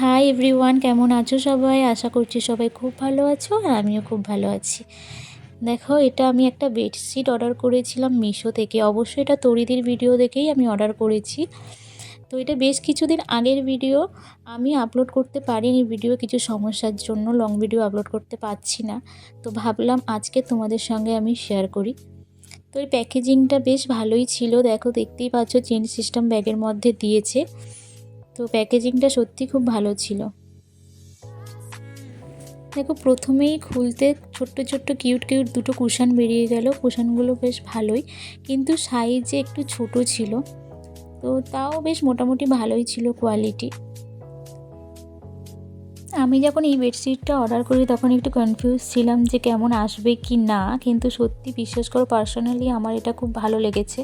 Hi everyone, কেমন আছো সবাই? আশা করছি সবাই খুব ভালো আছো আর আমিও খুব ভালো আছি। দেখো, এটা আমি একটা বেডশিট অর্ডার করেছিলাম মিশো থেকে। অবশ্যই এটা তরিদির ভিডিও দেখেই আমি অর্ডার করেছি। তো এটা বেশ কিছুদিন আগের ভিডিও, আমি আপলোড করতে পারিনি ভিডিও কিছু সমস্যার জন্য, লং ভিডিও আপলোড করতে পারছি না। তো ভাবলাম আজকে তোমাদের সঙ্গে আমি শেয়ার করি। তো এই প্যাকেজিংটা বেশ ভালোই ছিল, দেখো দেখতেই পাচ্ছ চেন সিস্টেম ব্যাগের মধ্যে দিয়েছে। তো প্যাকেজিংটা সত্যি খুব ভালো ছিল। দেখো, প্রথমেই খুলতে ছোট্ট ছোট্ট কিউট কিউট দুটো কুশান বেরিয়ে গেল। কুশানগুলো বেশ ভালোই, কিন্তু সাইজে একটু ছোট ছিল। তো তাও বেশ মোটামুটি ভালোই ছিল কোয়ালিটি। আমি যখন এই বেডশিটটা অর্ডার করি তখন একটু কনফিউজ ছিলাম যে কেমন আসবে কি না, কিন্তু সত্যি বিশ্বাস করো, পার্সোনালি আমার এটা খুব ভালো লেগেছে।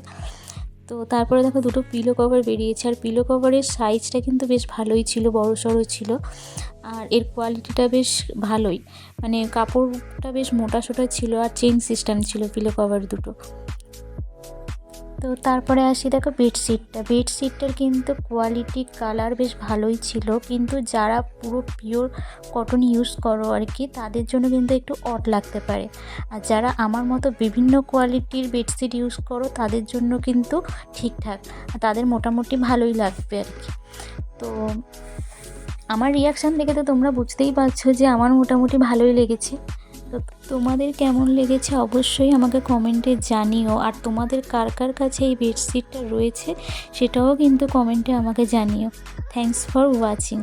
তো তারপরে দেখো দুটো পিলো কভার বেরিয়েছে, আর পিলো কভারের সাইজটা কিন্তু বেশ ভালোই ছিল, বড়সড় ছিল। আর এর কোয়ালিটিটা বেশ ভালোই, মানে কাপড়টা বেশ মোটাসোটা ছিল, আর চেইন সিস্টেম ছিল পিলো কভার দুটো। তো তারপরে আসি, দেখো বেডশিটটার কিন্তু কোয়ালিটি কালার বেশ ভালোই ছিল, কিন্তু যারা পুরো পিওর কটন ইউজ করো আর কি, তাদের জন্য কিন্তু একটু অড লাগতে পারে। আর যারা আমার মতো বিভিন্ন কোয়ালিটির বেডশিট ইউজ করো তাদের জন্য কিন্তু ঠিকঠাক, তাদের মোটামুটি ভালোই লাগবে আর কি। তো আমার রিয়াকশান দেখে তো তোমরা বুঝতেই পারছো যে আমার মোটামুটি ভালোই লেগেছে। তো তোমাদের কেমন লেগেছে অবশ্যই আমাকে কমেন্টে জানিও, আর তোমাদের কার কার কাছে এই বেডশিটটা রয়েছে সেটাও কিন্তু কমেন্টে আমাকে জানিও। Thanks for watching.